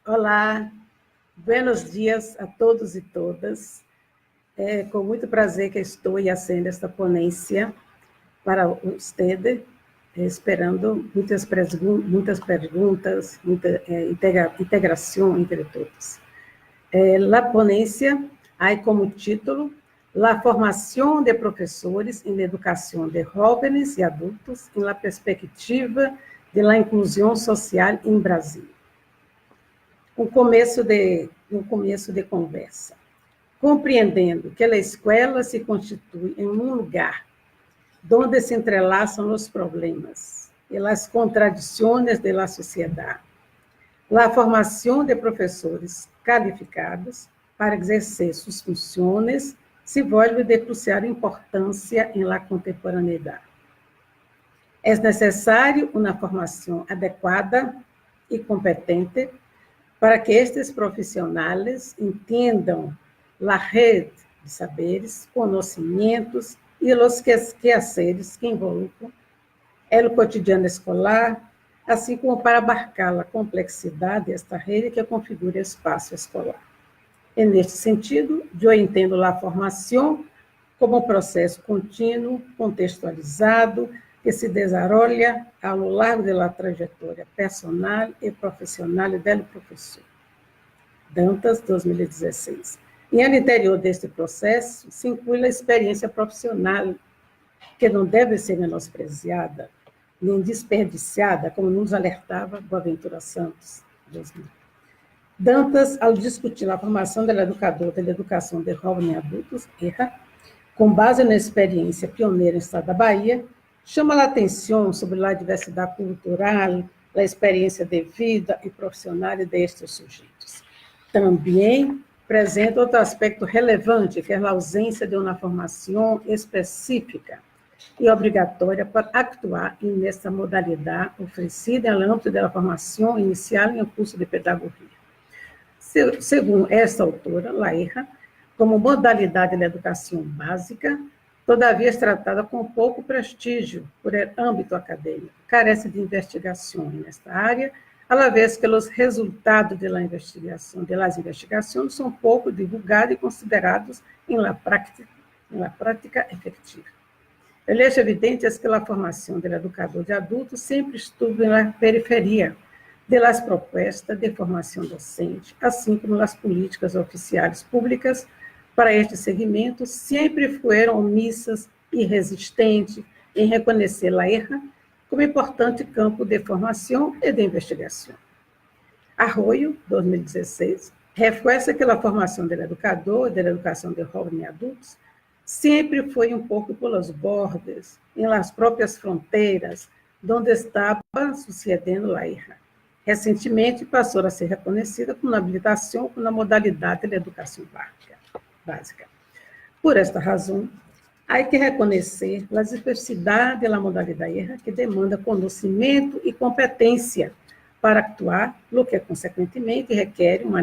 Olá, buenos dias a todos e todas. É com muito prazer que estou fazendo esta ponência para vocês, esperando muitas perguntas, muita integração entre todos. A ponência há como título La formação de professores em educação de jovens e adultos em la perspectiva de la inclusão social em Brasil. Um começo de conversa. Compreendendo que a escola se constitui em um lugar onde se entrelaçam os problemas e as contradições da sociedade. A formação de professores qualificados para exercer suas funções se volve de crucial importância em la contemporaneidade. É necessário uma formação adequada e competente para que estes profissionais entendam a rede de saberes, conhecimentos e os quehaceres que involucram o cotidiano escolar, assim como para abarcar a complexidade desta rede que configura o espaço escolar. E, neste sentido, eu entendo a formação como um processo contínuo, contextualizado, que se desarrolla ao longo da trajetória personal e profissional do professor. Dantas, 2016. E no interior deste processo se inclui a experiência profissional, que não deve ser menosprezada, nem desperdiciada, como nos alertava Boaventura Santos, 2000. Dantas, ao discutir a formação do educador da educação de jovens e adultos, com base na experiência pioneira no estado da Bahia, chama a atenção sobre a diversidade cultural, a experiência de vida e profissional destes sujeitos. Também apresenta outro aspecto relevante, que é a ausência de uma formação específica e obrigatória para atuar nesta modalidade oferecida no âmbito da formação inicial em um curso de pedagogia. Segundo esta autora, Laerra, como modalidade da educação básica, todavia é tratada com pouco prestígio por âmbito acadêmico, carece de investigação nesta área, à vez que os resultados das investigações são pouco divulgados e considerados em la prática efetiva. É evidente que a formação do educador de adultos sempre estuvo na periferia das propostas de formação docente, assim como as políticas oficiais públicas para este segmento sempre foram omissas e resistentes em reconhecer a erra como importante campo de formação e de investigação. Arroio, 2016, reforça que a formação do educador e da educação de jovens e adultos sempre foi um pouco pelos bordes, em las próprias fronteiras, onde estava sucedendo a erra. Recentemente, passou a ser reconhecida como habilitação com a modalidade da educação básica. Por esta razão, há que reconhecer a especificidade da modalidade erra que demanda conhecimento e competência para actuar, o que, consequentemente, requer uma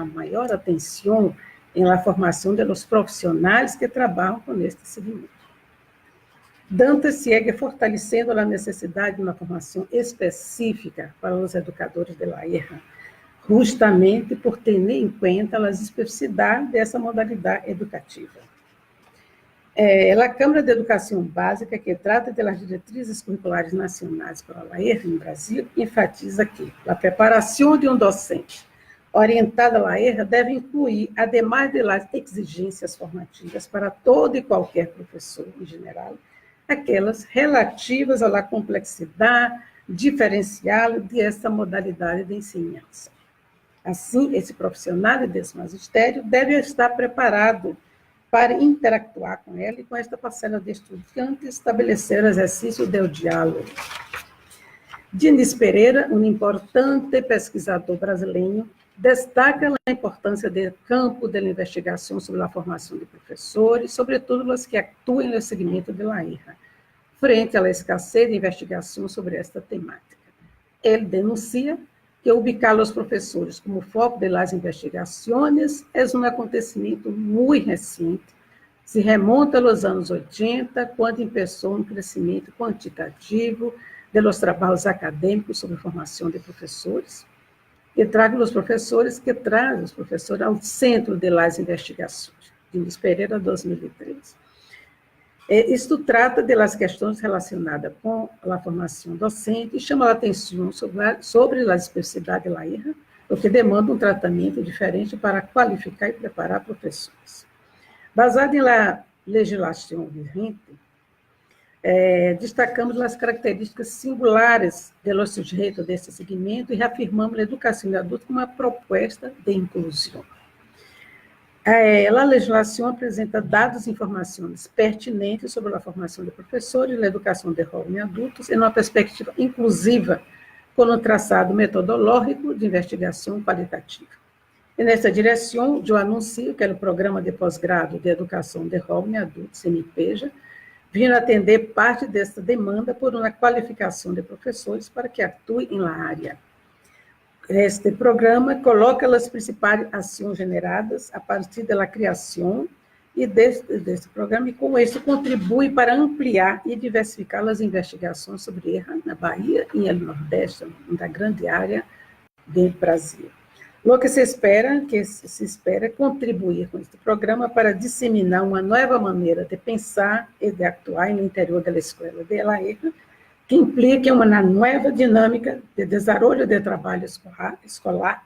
maior atenção em la formação dos profissionais que trabalham com este segmento. Dantas segue fortalecendo a necessidade de uma formação específica para os educadores de la erra, justamente por ter em conta as especificidades dessa modalidade educativa. A Câmara de Educação Básica, que trata das diretrizes curriculares nacionais para a erra em Brasil, enfatiza que a preparação de um docente orientada à erra deve incluir, ademais das exigências formativas para todo e qualquer professor em geral, aquelas relativas à complexidade diferencial dessa modalidade de ensinança. Assim, esse profissional desse magistério deve estar preparado para interactuar com ela e com esta parcela de estudantes, estabelecer o exercício do diálogo. Diniz Pereira, um importante pesquisador brasileiro, destaca a importância do campo da investigação sobre a formação de professores, sobretudo os que atuam no segmento de la erra, frente à escassez de investigação sobre esta temática. Ele denuncia que ubicar os professores como foco das investigações é um acontecimento muito recente, se remonta aos anos 80, quando começou um crescimento quantitativo dos trabalhos acadêmicos sobre formação de professores, que traga os professores, que traz os professores ao centro das investigações, de Luiz Pereira, 2003. Isto trata das questões relacionadas com a formação docente e chama a atenção sobre a especificidade da IRA, o que demanda um tratamento diferente para qualificar e preparar professores. Baseado na legislação vigente, destacamos as características singulares do sujeito desse segmento e reafirmamos a educação de adulto como uma proposta de inclusão. A legislação apresenta dados e informações pertinentes sobre a formação de professores e a educação de jovens adultos em uma perspectiva inclusiva, com um traçado metodológico de investigação qualitativa. E nessa direção, eu anuncio que o Programa de Pós-Grado de Educação de Jovens Adultos, MPEJA, vindo atender parte desta demanda por uma qualificação de professores para que atuem na área. Este programa coloca as principais ações generadas a partir da criação e deste programa, e com isso contribui para ampliar e diversificar as investigações sobre ERRA na Bahia e no Nordeste, na grande área do Brasil. O que se espera contribuir com este programa para disseminar uma nova maneira de pensar e de actuar no interior da escola de la ERRA, que implique uma nova dinâmica de desenvolvimento de trabalho escolar,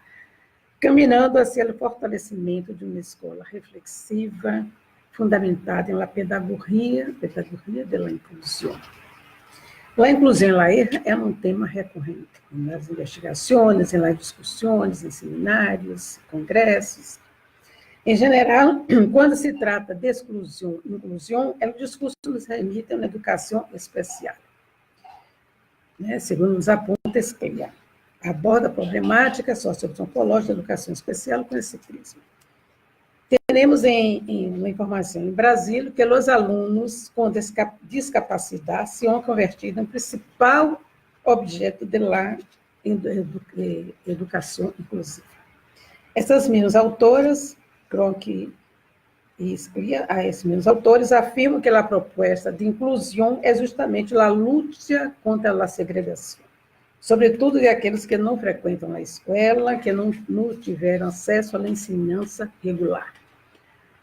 caminhando hacia o fortalecimento de uma escola reflexiva, fundamentada na pedagogia da inclusão. A inclusão na ERRA é um tema recorrente nas investigações, nas discussões, em seminários, congressos. Em geral, quando se trata de exclusão e inclusão, o discurso nos remete a uma educação especial. Segundo nos aponta Scalia, aborda a problemática socioantropológica da educação especial com esse prisma. Temos uma informação em Brasília que os alunos com discapacidade se vão convertidos no principal objeto da educação inclusiva. Essas mesmas autoras, Cronk e Scalia, esses mesmos autores afirmam que a proposta de inclusão é justamente a luta contra a segregação, sobretudo de aqueles que não frequentam a escola, que não tiveram acesso à ensinança regular.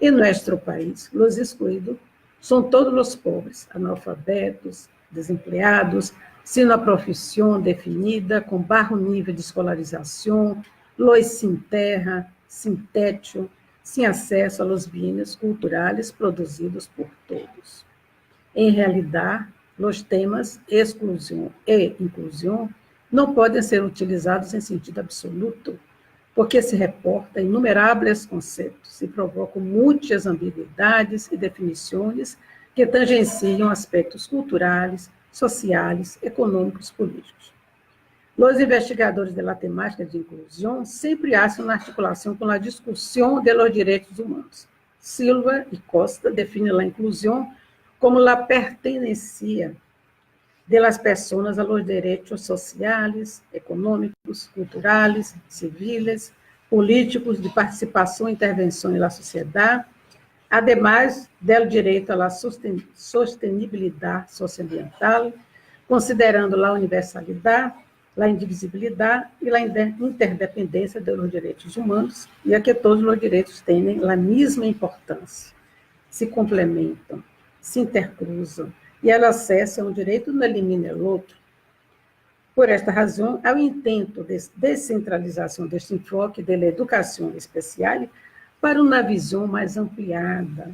Em nosso país, os excluídos são todos os pobres, analfabetos, desempregados, sem uma profissão definida, com baixo nível de escolarização, los sem terra, sem teto, sem acesso aos bens culturais produzidos por todos. Em realidade, os temas exclusão e inclusão não podem ser utilizados em sentido absoluto, porque se reporta inumeráveis conceitos e provocam muitas ambiguidades e definições que tangenciam aspectos culturais, sociais, econômicos, políticos. Os investigadores da temática de inclusão sempre acham na articulação com a discussão dos direitos humanos. Silva e Costa definem a inclusão como a pertenencia das pessoas aos direitos sociais, econômicos, culturais, civis, políticos, de participação e intervenção na sociedade, además do direito à sustentabilidade socioambiental, considerando a universalidade, a indivisibilidade e a interdependência dos direitos humanos, e a que todos os direitos têm a mesma importância, se complementam, se intercruzam, e o acesso a um direito não elimina o outro. Por esta razão, há o intento de descentralização deste enfoque da educação especial para uma visão mais ampliada,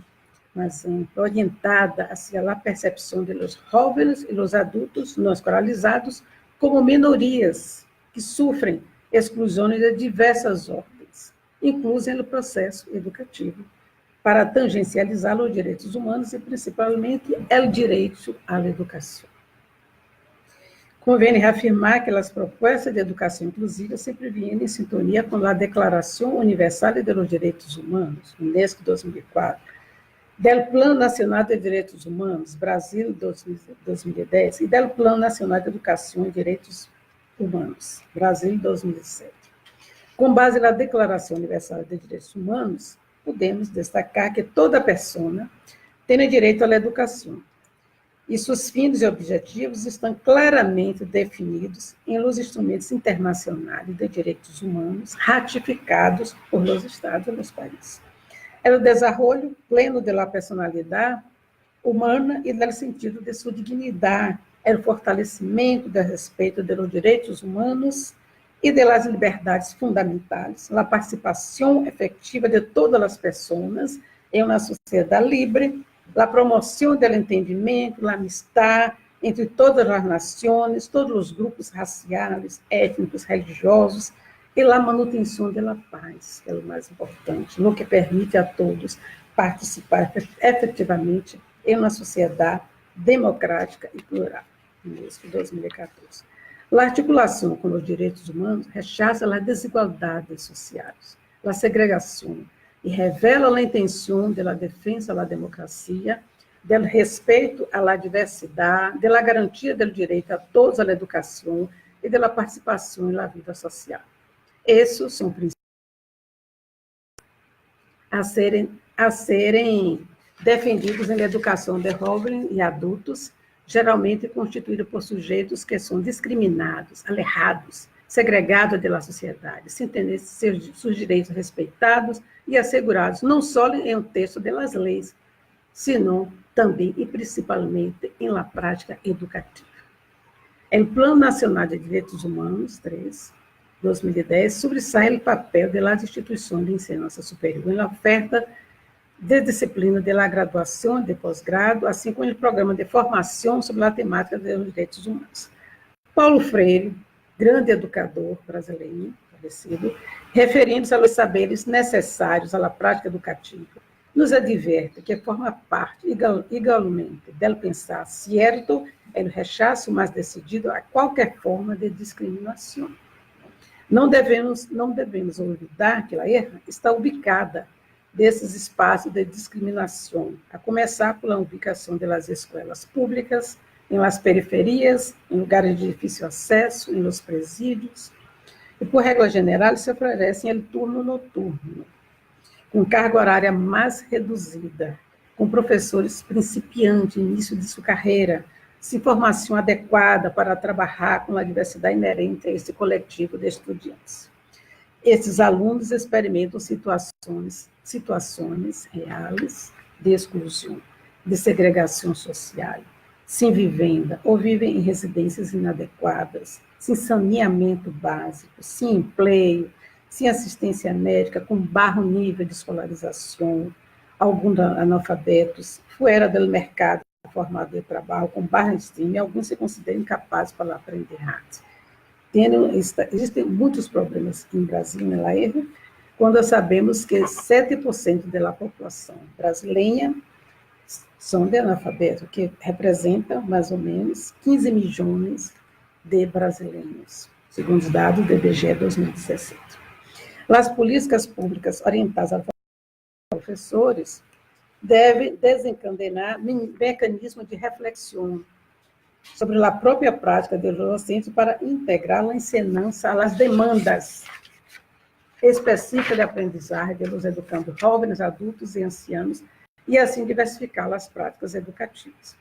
mais ampla, orientada hacia a percepção dos jovens e dos adultos não escolarizados como minorias que sofrem exclusões de diversas ordens, inclusive no processo educativo, para tangencializar os direitos humanos e, principalmente, o direito à educação. Convém reafirmar que as propostas de educação inclusiva sempre vêm em sintonia com a Declaração Universal dos Direitos Humanos, Unesco 2004, do Plano Nacional de Direitos Humanos, Brasil 2010, e do Plano Nacional de Educação e Direitos Humanos, Brasil 2007. Com base na Declaração Universal de Direitos Humanos, podemos destacar que toda pessoa tem direito à educação. e seus fins e objetivos estão claramente definidos em los instrumentos internacionais de direitos humanos ratificados por los Estados e los países. É o desenvolvimento pleno da personalidade humana e do sentido de sua dignidade, é o fortalecimento do respeito dos direitos humanos e das liberdades fundamentais, a participação efetiva de todas as pessoas em uma sociedade livre, a promoção do entendimento, a amistade entre todas as nações, todos os grupos raciais, étnicos, religiosos, e a manutenção da paz, que é o mais importante, no que permite a todos participar efetivamente em uma sociedade democrática e plural, Unesco 2014. A articulação com os direitos humanos rechaça as desigualdades sociais, a segregação, e revela a intenção da defesa da democracia, do respeito à diversidade, da garantia do direito a todos à educação e da participação na vida social. Esses são princípios a serem defendidos na educação de jovens e adultos, geralmente constituída por sujeitos que são discriminados, alejados, segregados da sociedade, sem ter seus direitos respeitados e assegurados, não só em um texto das leis, senão também e principalmente em la prática educativa. O Plano Nacional de Direitos Humanos, 2010, sobressai o papel das instituições de ensino superior na oferta de disciplina de graduação e de pós-grado, assim como o programa de formação sobre a temática dos direitos humanos. Paulo Freire, grande educador brasileiro, falecido, referindo-se aos saberes necessários à prática educativa, nos adverte que forma parte, igualmente, do pensar certo, é o rechaço mais decidido a qualquer forma de discriminação. Não devemos olvidar que a erra está ubicada desses espaços de discriminação, a começar pela ubicação das escolas públicas, em las periferias, em lugares de difícil acesso, em los presídios, e, por regra geral, se oferecem el turno noturno, com carga horária mais reduzida, com professores principiantes, início de sua carreira, sem formação adequada para trabalhar com a diversidade inerente a esse coletivo de estudantes. Esses alunos experimentam situações reais de exclusão, de segregação social, sem vivenda, ou vivem em residências inadequadas, sem saneamento básico, sem emprego, sem assistência médica, com baixo nível de escolarização, alguns analfabetos, fora do mercado formado de trabalho, com baixa estima, e alguns se consideram incapazes para aprender arte. Existem muitos problemas no Brasil, na erra, quando sabemos que 7% da população brasileira são de analfabetos, que representam mais ou menos 15 milhões de brasileiros, segundo os dados do IBGE 2017. As políticas públicas orientadas aos professores devem desencadenar mecanismos de reflexão sobre a própria prática do docente para integrar a ensinança às demandas específicas de aprendizagem dos educandos jovens, adultos e ancianos, e assim diversificar as práticas educativas.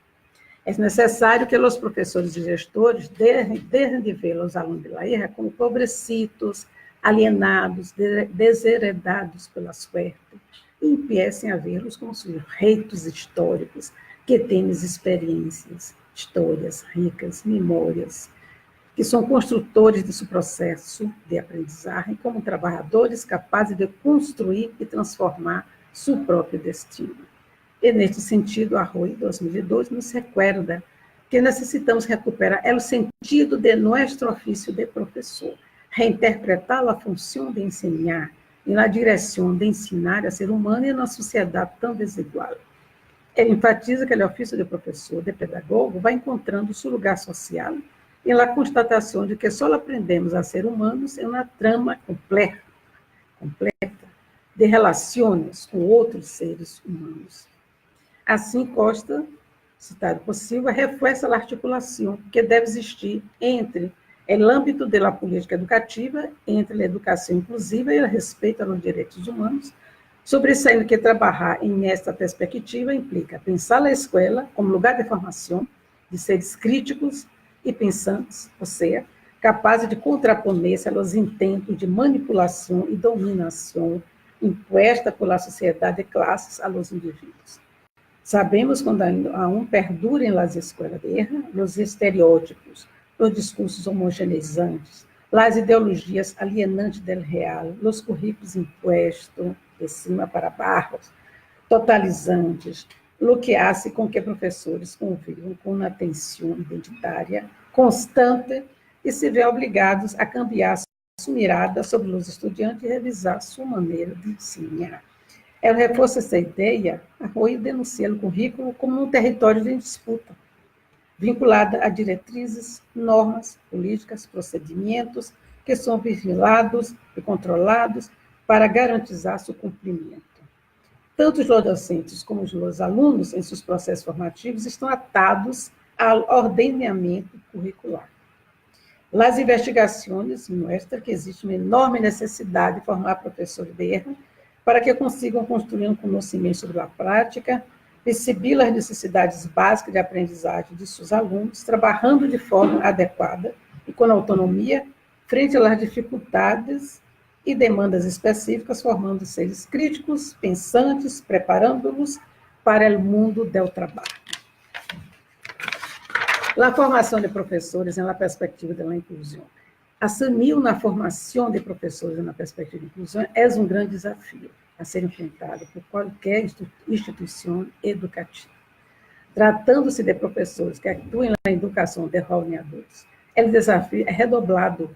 É necessário que os professores e gestores deixem de ver os alunos de la erra como pobrecitos, alienados, desheredados pela suerte, e empiecem a vê-los como sujeitos históricos que têm experiências, histórias ricas, memórias, que são construtores desse processo de aprendizagem como trabalhadores capazes de construir e transformar seu próprio destino. E, neste sentido, a ROI 2012 nos recuerda que necessitamos recuperar o sentido de nosso ofício de professor, reinterpretar a função de ensinar e na direção de ensinar a ser humano em uma sociedade tão desigual. Ele enfatiza que o ofício de professor, de pedagogo, vai encontrando seu lugar social e na constatação de que só aprendemos a ser humanos em uma trama completa de relações com outros seres humanos. Assim, Costa, citado possível, reforça a articulação que deve existir entre o âmbito da política educativa, entre a educação inclusiva e o respeito aos direitos humanos, sobressaindo que trabalhar em esta perspectiva implica pensar a escola como lugar de formação, de seres críticos e pensantes, ou seja, capazes de contraponer-se aos intentos de manipulação e dominação imposta pela sociedade de classes aos indivíduos. Sabemos quando aún perdurem nas escolas de guerra, os estereótipos, os discursos homogeneizantes, as ideologias alienantes do real, os currículos impostos de cima para baixo, totalizantes, o que hace com que professores convivam com uma tensão identitária constante e se veem obrigados a cambiar sua mirada sobre os estudantes e revisar sua maneira de ensinar. Ela reforça essa ideia e denuncia o currículo como um território de disputa, vinculada a diretrizes, normas, políticas, procedimentos que são vigilados e controlados para garantizar seu cumprimento. Tanto os docentes como os alunos, em seus processos formativos, estão atados ao ordenamento curricular. As investigações mostram que existe uma enorme necessidade de formar professores de erro para que consigam construir um conhecimento sobre a prática, perceber as necessidades básicas de aprendizagem de seus alunos, trabalhando de forma adequada e com autonomia frente às dificuldades e demandas específicas, formando seres críticos, pensantes, preparando-os para o mundo do trabalho. A formação de professores na perspectiva da inclusão. Assumir na formação de professores na perspectiva de inclusão é um grande desafio a ser enfrentado por qualquer instituição educativa. Tratando-se de professores que atuem na educação de jovens adultos, o desafio é redoblado,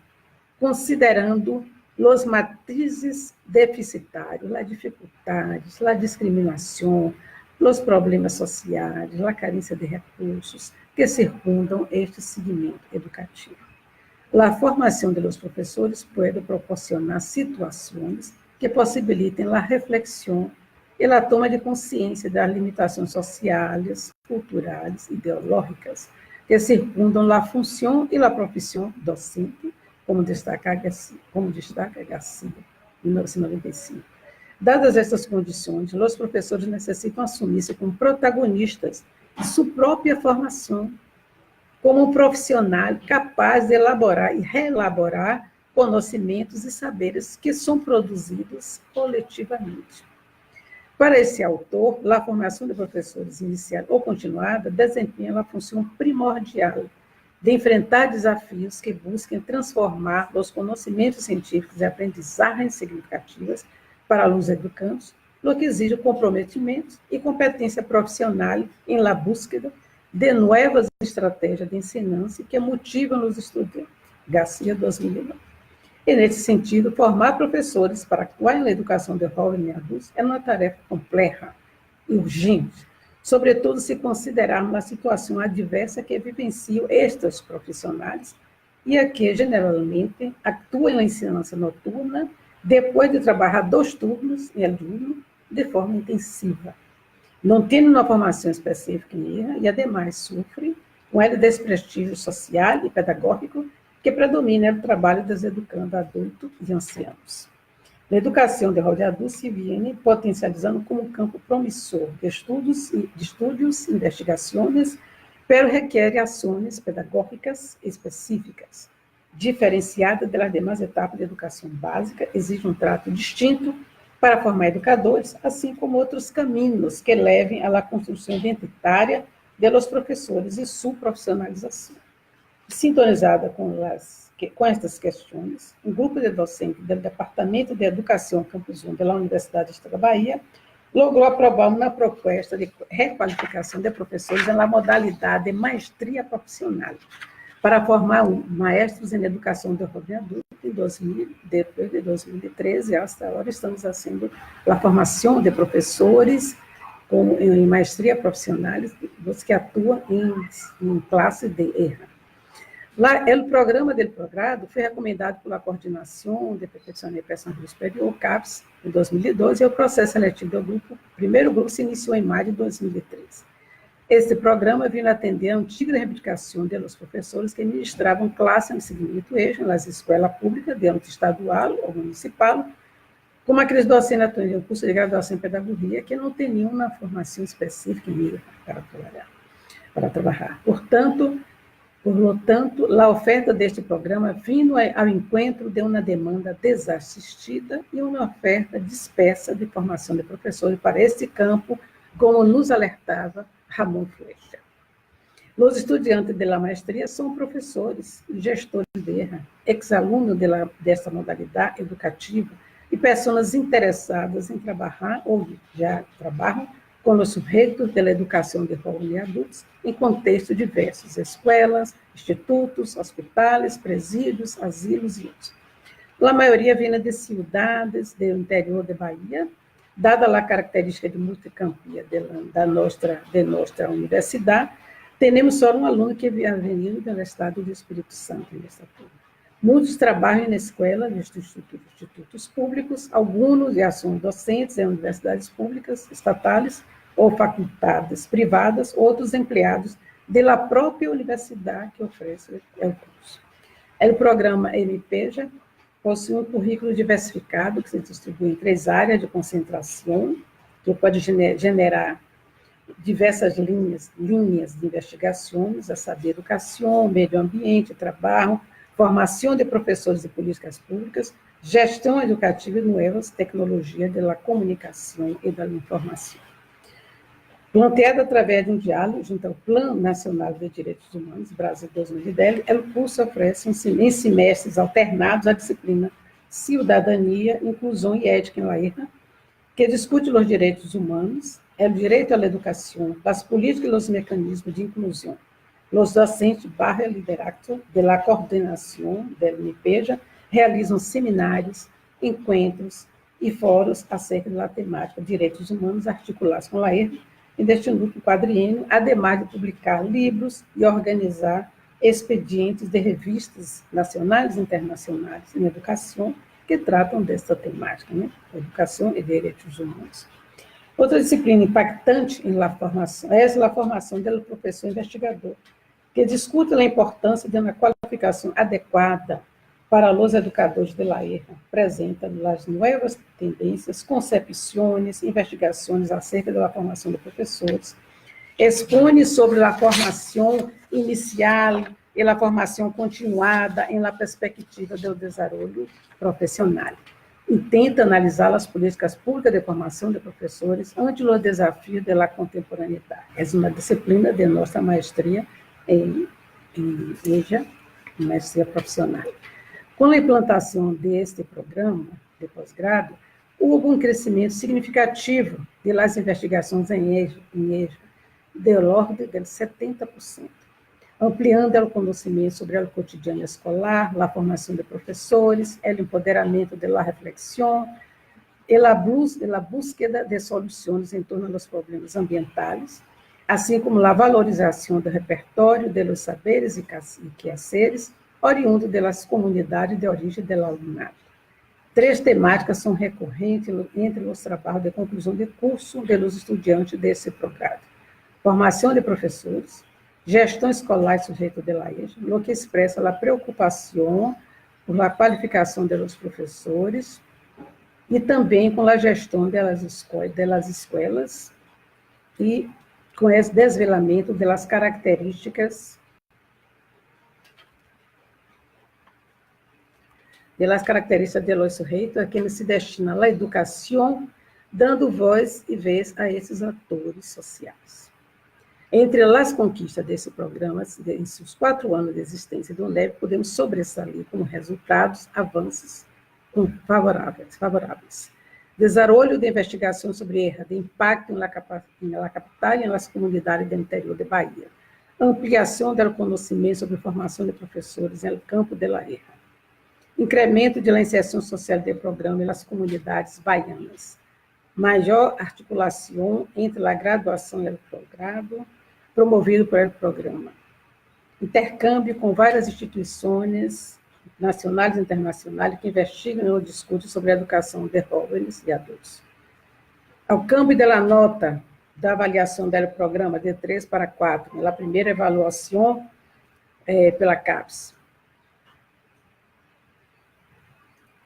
considerando os matrizes deficitários, as dificuldades, a discriminação, os problemas sociais, a carência de recursos que circundam este segmento educativo. A formação dos professores pode proporcionar situações que possibilitem a reflexão e a toma de consciência das limitações sociais, culturais, ideológicas que circundam a função e a profissão docente, como destaca Garcia, em 1995. Dadas estas condições, os professores necessitam assumir-se como protagonistas de sua própria formação, como um profissional capaz de elaborar e reelaborar conhecimentos e saberes que são produzidos coletivamente. Para esse autor, a formação de professores inicial ou continuada desempenha uma função primordial de enfrentar desafios que busquem transformar os conhecimentos científicos e aprendizagens significativas para alunos educandos, no que exige comprometimento e competência profissional em la búsqueda de novas estratégias de ensinança que motivam os estudantes. Garcia, 2009. E, nesse sentido, formar professores para atuar na educação de jovens e adultos é uma tarefa complexa e urgente, sobretudo se considerarmos a situação adversa que vivenciam estes profissionais e a que, generalmente, atuam na ensinança noturna depois de trabalhar 2 turnos em aluno de forma intensiva, não tendo uma formação específica em IRA e, ademais, sofre com o desprestígio social e pedagógico que predomina no trabalho dos educandos adultos e ancianos. A educação de jovens adultos se viene potencializando como um campo promissor de estudos, investigações, pero requer ações pedagógicas específicas, diferenciadas das demais etapas de educação básica, exige um trato distinto para formar educadores, assim como outros caminhos que levem à construção identitária dos professores e sua profissionalização. Sintonizada com estas questões, um grupo de docentes do Departamento de Educação Campus 1 da Universidade do Estado da Bahia logrou aprovar uma proposta de requalificação de professores na modalidade de maestria profissional, para formar maestros em educação de jovem adulto depois de 2013, hasta agora estamos fazendo a formação de professores em maestria profissional, os que atuam em classe de ERA. O programa do progrado foi recomendado pela Coordenação de Perfeccionamento e Personal Superior, CAPES, em 2012, e o processo seletivo do grupo, o primeiro grupo, se iniciou em maio de 2013. Este programa vinha atender a antiga reivindicação dos professores que ministravam classe no segmento eixo nas escolas públicas, de âmbito estadual ou municipal, como aqueles docentes atuando em curso de graduação em pedagogia, que não tinham uma formação específica em para trabalhar. para trabalhar. Portanto, a oferta deste programa vindo ao encontro de uma demanda desassistida e uma oferta dispersa de formação de professores para este campo, como nos alertava Ramon Flecha. Os estudantes da maestria são professores e gestores de ERRA, ex-alunos desta modalidade educativa e pessoas interessadas em trabalhar ou já trabalham com os sujeitos da educação de jovens e adultos em contextos diversos, escolas, institutos, hospitais, presídios, asilos e outros. A maioria vem de cidades do interior da Bahia, dada a característica de multicampia da nossa universidade. Temos só um aluno que havia venido do estado do Espírito Santo nessa turma. Muitos trabalham na escola, nos institutos públicos, alguns são docentes em universidades públicas, estatais ou faculdades privadas, outros empregados da própria universidade que oferece o curso. O programa MPEJA possui um currículo diversificado que se distribui em 3 áreas de concentração, que pode generar diversas linhas de investigações, a saber, educação, meio ambiente, trabalho, formação de professores de políticas públicas, gestão educativa e novas tecnologias da comunicação e da informação. Planteado através de um diálogo junto ao Plano Nacional de Direitos Humanos, Brasil 2010, o curso oferece em semestres alternados a disciplina Cidadania, Inclusão e Ética em la ERRA, que discute os direitos humanos, o direito à educação, as políticas e os mecanismos de inclusão. Os docentes / liderato de la coordenação do MPEJA realizam seminários, encontros e fóruns acerca da temática de direitos humanos articulados com a ERRA e deste núcleo quadriênio, ademais de publicar livros e organizar expedientes de revistas nacionais e internacionais em educação que tratam desta temática, né? Educação e direitos humanos. Outra disciplina impactante em la formação é a formação do professor investigador, que discute a importância de uma qualificação adequada para os educadores de la ERRA, apresenta as novas tendências, concepções, investigações acerca da formação de professores, expõe sobre a formação inicial e a formação continuada em la perspectiva do desenvolvimento profissional. E tenta analisar as políticas públicas de formação de professores ante os desafios da contemporaneidade. É uma disciplina de nossa maestria em EJA, maestria profissional. Com a implantação deste programa de pós-grado, houve um crescimento significativo das investigações em EJA, de ordem de 70%, ampliando o conhecimento sobre o cotidiano escolar, a formação de professores, o empoderamento da reflexão e a búsqueda de soluções em torno dos problemas ambientais, assim como a valorização do repertório de los saberes e quehaceres oriundo das comunidades de origem do alunado. 3 temáticas são recorrentes entre os trabalhos de conclusão de curso dos estudantes desse programa: formação de professores, gestão escolar e sujeito de la EJA, o que expressa a preocupação por a qualificação dos professores e também com a gestão das escolas e com esse desvelamento das características de los sujeitos a quem se destina a educação, dando voz e vez a esses atores sociais. Entre as conquistas desse programa, em seus 4 anos de existência do UNEB, podemos sobressair como resultados avanços favoráveis. Desenvolvimento de investigação sobre ERRA, de impacto na capital e nas comunidades do interior de Bahia. Ampliação do conhecimento sobre formação de professores no campo de la ERRA. Incremento de la inserção social do programa nas comunidades baianas. Maior articulação entre a graduação e o progrado, promovido por el programa. Intercâmbio com várias instituições nacionais e internacionais que investigam ou discutem sobre a educação de jovens e adultos. Ao câmbio da nota da avaliação do programa de 3 para 4, na primeira avaliação pela CAPES.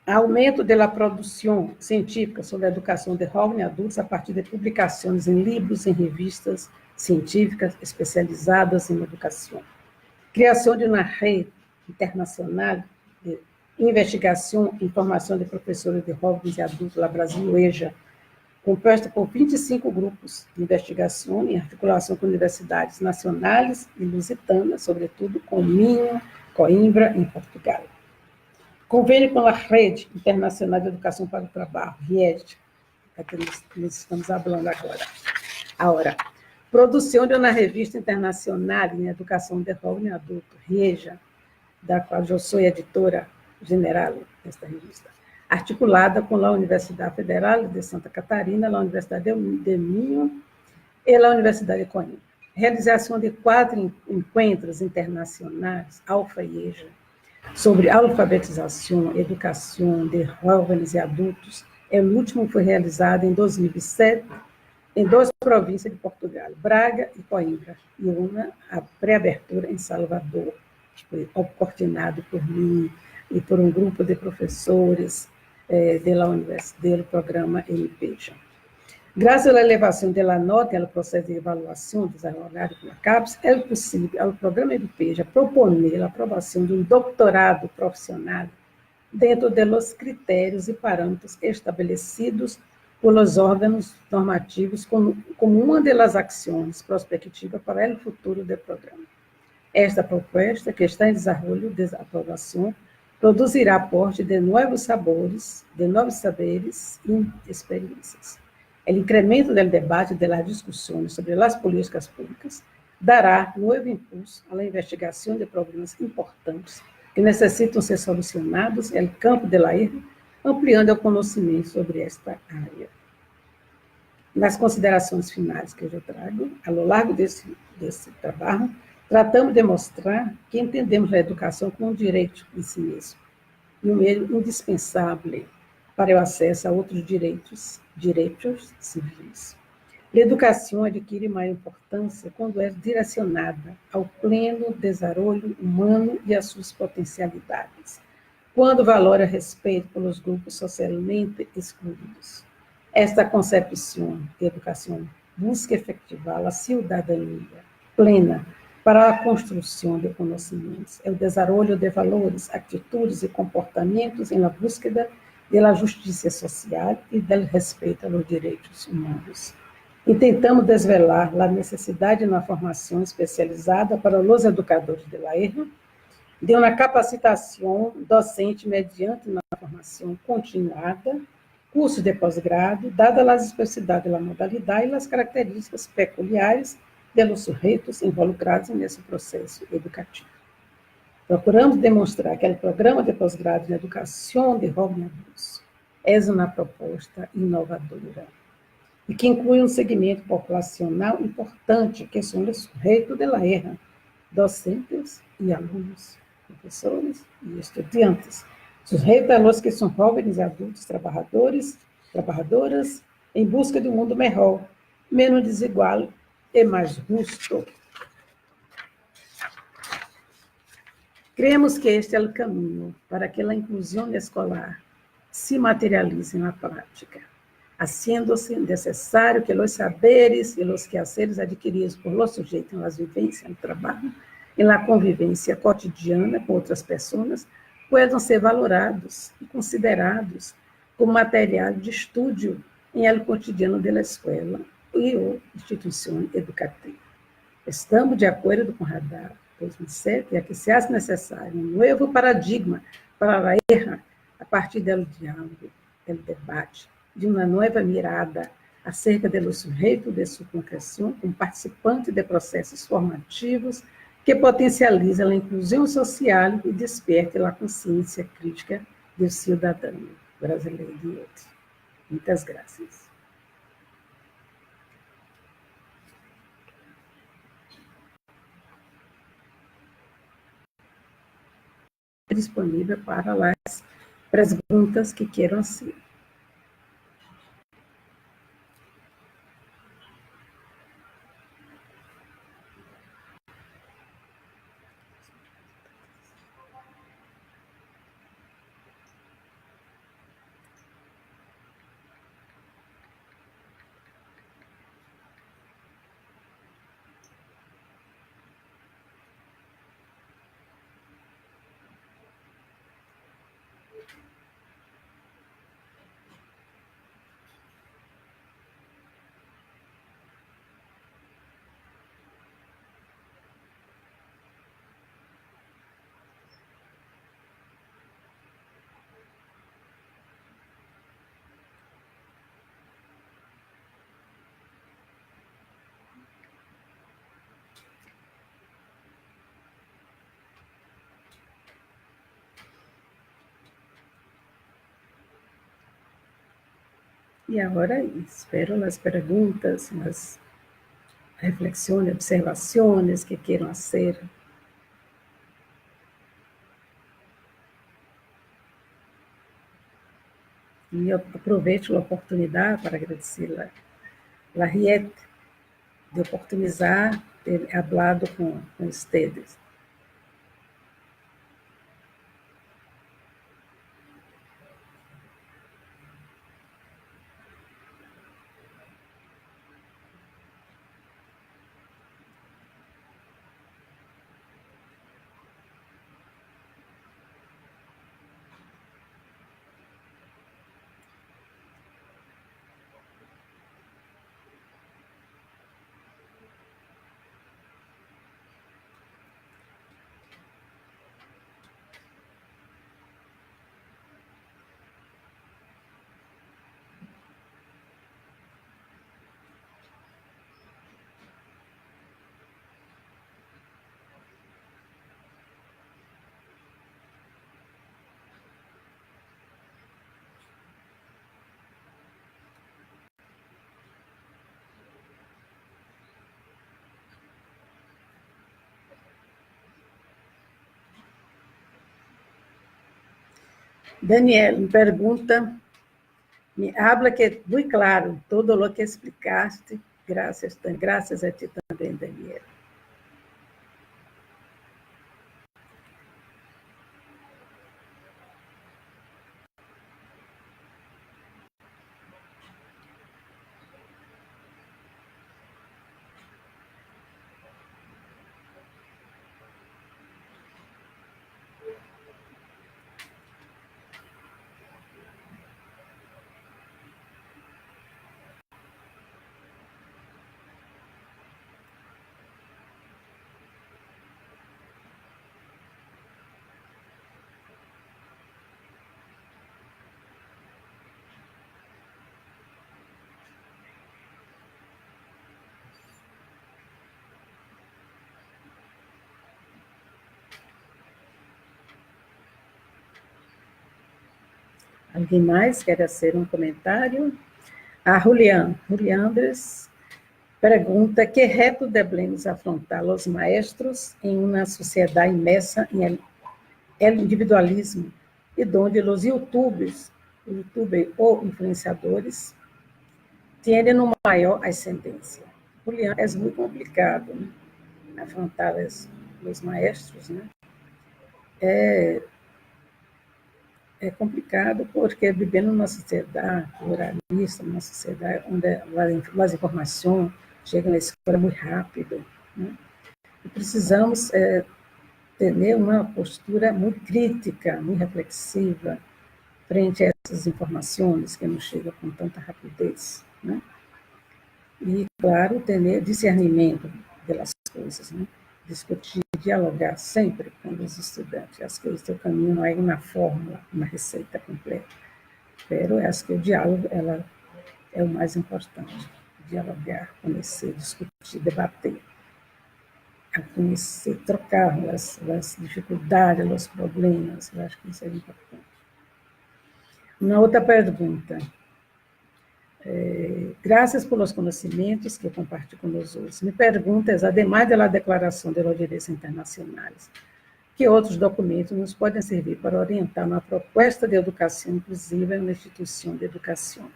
Aumento da produção científica sobre a educação de jovens e adultos a partir de publicações em livros, em revistas, científicas especializadas em educação. Criação de uma rede internacional de investigação e formação de professores de jovens e adultos lá Brasil, EJA, composta por 25 grupos de investigação em articulação com universidades nacionais e lusitanas, sobretudo com Minho, Coimbra, em Portugal. Convênio com a Rede Internacional de Educação para o Trabalho, RIED, que nós estamos falando agora. Produção de uma revista internacional em educação de jovem e adulto, RIEJA, da qual eu sou editora general desta revista, articulada com a Universidade Federal de Santa Catarina, a Universidade de Minho e a Universidade de Coimbra. Realização de 4 encontros internacionais, Alfa e EJA, sobre alfabetização e educação de jovens e adultos. O último foi realizado em 2007, em 2 províncias de Portugal, Braga e Coimbra, e uma a pré-abertura em Salvador, que foi coordenado por mim e por um grupo de professores do programa MPEJA. Graças à elevação da nota e ao processo de avaliação desenvolvido pela CAPES, é possível ao programa MPEJA proponer a aprovação de um doutorado profissional dentro dos critérios e parâmetros estabelecidos pelos órgãos normativos como uma das ações prospectivas para o futuro do programa. Esta proposta, que está em desenvolvimento de aprovação, produzirá aporte de novos sabores, de novos saberes e experiências. O incremento do debate e das discussões sobre as políticas públicas dará novo impulso à investigação de problemas importantes que necessitam ser solucionados no campo da erva, ampliando o conhecimento sobre esta área. Nas considerações finais que eu trago, ao largo desse trabalho, tratamos de mostrar que entendemos a educação como um direito em si mesmo, e um meio indispensável para o acesso a outros direitos civis. A educação adquire maior importância quando é direcionada ao pleno desenvolvimento humano e às suas potencialidades, quando valora respeito pelos grupos socialmente excluídos. Esta concepção de educação busca efetivar a cidadania plena para a construção de conhecimentos, o desenvolvimento de valores, atitudes e comportamentos na búsqueda da justiça social e do respeito aos direitos humanos. E tentamos desvelar a necessidade de uma formação especializada para os educadores de la EJA, de uma capacitação docente mediante uma formação continuada, cursos de pós-grado, dadas as especificidades da modalidade e as características peculiares dos sujeitos involucrados nesse processo educativo. Procuramos demonstrar que o programa de pós-grado em educação de jovens adultos é uma proposta inovadora e que inclui um segmento populacional importante, que são os sujeitos da EJA, docentes e alunos, professores e estudantes, sujeitos a los que são jovens e adultos trabalhadoras, em busca de um mundo melhor, menos desigual e mais justo. Cremos que este é o caminho para que a inclusão escolar se materialize na prática, sendo-se necessário que os saberes e os quehaceres adquiridos por los sujeitos nas vivências no trabalho e na convivência cotidiana com outras pessoas possam ser valorados e considerados como material de estudo em el cotidiano da escola e ou instituição educativa. Estamos de acordo com o Radar 2007, é que se hace necessário um novo paradigma para a EJA a partir do diálogo, do debate, de uma nova mirada acerca do sujeito de sua concreção como participante de processos formativos que potencializam a inclusão social e despertam a consciência crítica do cidadão brasileiro e outros. Muitas graças. Disponível para as perguntas que queiram ser. E agora espero as perguntas, as reflexões, observações que queiram fazer. E eu aproveito a oportunidade para agradecer a Riet de oportunizar ter falado com vocês. Daniel me pergunta, me habla que é muito claro todo o que explicaste. Graças a ti também, Daniel. Alguém mais quer fazer um comentário? Julián Andres pergunta que reto devemos afrontar os maestros em uma sociedade imersa em el individualismo e onde os youtubers ou influenciadores têm uma maior ascendência. Julián, é muito complicado, né? Afrontar os maestros, né? É complicado porque vivendo numa sociedade pluralista, numa sociedade onde as informações chegam à escola muito rápido, né? E precisamos ter uma postura muito crítica, muito reflexiva frente a essas informações que nos chegam com tanta rapidez, né? E, claro, ter discernimento pelas coisas, né? Discutir, dialogar sempre com os estudantes. Acho que esse é o caminho, não é uma fórmula, uma receita completa. Mas acho que o diálogo é o mais importante. Dialogar, conhecer, discutir, debater. A conhecer, trocar as dificuldades, os problemas. Eu acho que isso é importante. Uma outra pergunta. Graças pelos conhecimentos que compartilho com os outros. Me perguntas, ademais da Declaração de los Direitos Internacionais, que outros documentos nos podem servir para orientar uma proposta de educação inclusiva em uma instituição de educação?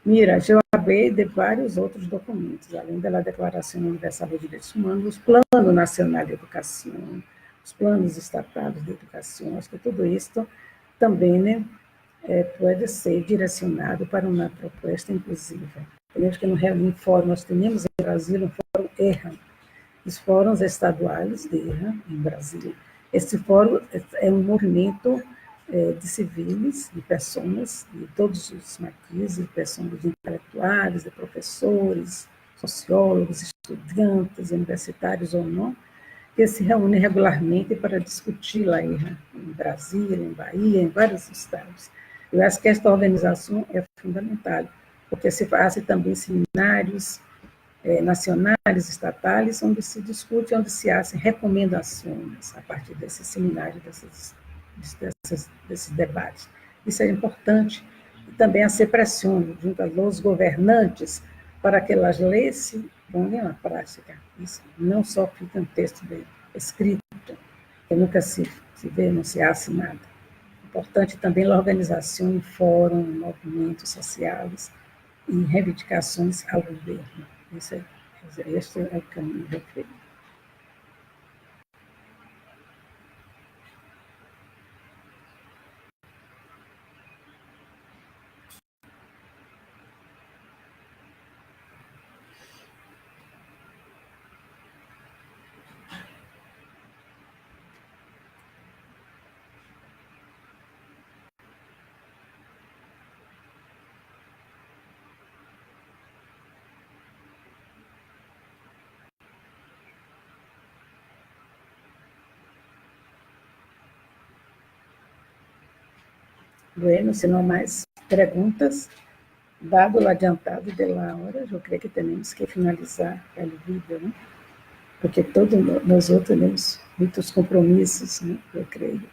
Mira, eu falei de vários outros documentos, além da Declaração Universal dos Direitos Humanos, o Plano Nacional de Educação, os planos estatais de educação, acho que tudo isso também, né, pode ser direcionado para uma proposta inclusiva. Eu acho que no fórum, nós temos em Brasília um fórum ERRA, os fóruns estaduais de ERRA, em Brasília. Esse fórum é um movimento de civis, de pessoas, de todos os matizes, de pessoas intelectuais, de professores, sociólogos, estudantes, universitários ou não, que se reúnem regularmente para discutir lá em Brasília, em Bahia, em vários estados. Eu acho que esta organização é fundamental, porque se fazem também seminários nacionais, estatais, onde se discute, onde se fazem recomendações a partir desses seminários, desses debates. Isso é importante, e também a se pressione junto a los governantes para que as leis se ponham na prática. Isso não só fica um texto escrito, que nunca se vê, não se hace nada. Importante também a organização em fóruns, movimentos sociais e reivindicações ao governo. Este é o caminho, eu creio. Bueno, se não mais perguntas, dado o adiantado de la hora, eu creio que temos que finalizar o vídeo, né? Porque todos nós outros temos muitos compromissos, né? Eu creio.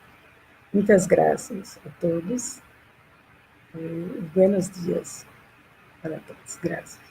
Muitas graças a todos. Buenos dias para todos. Graças.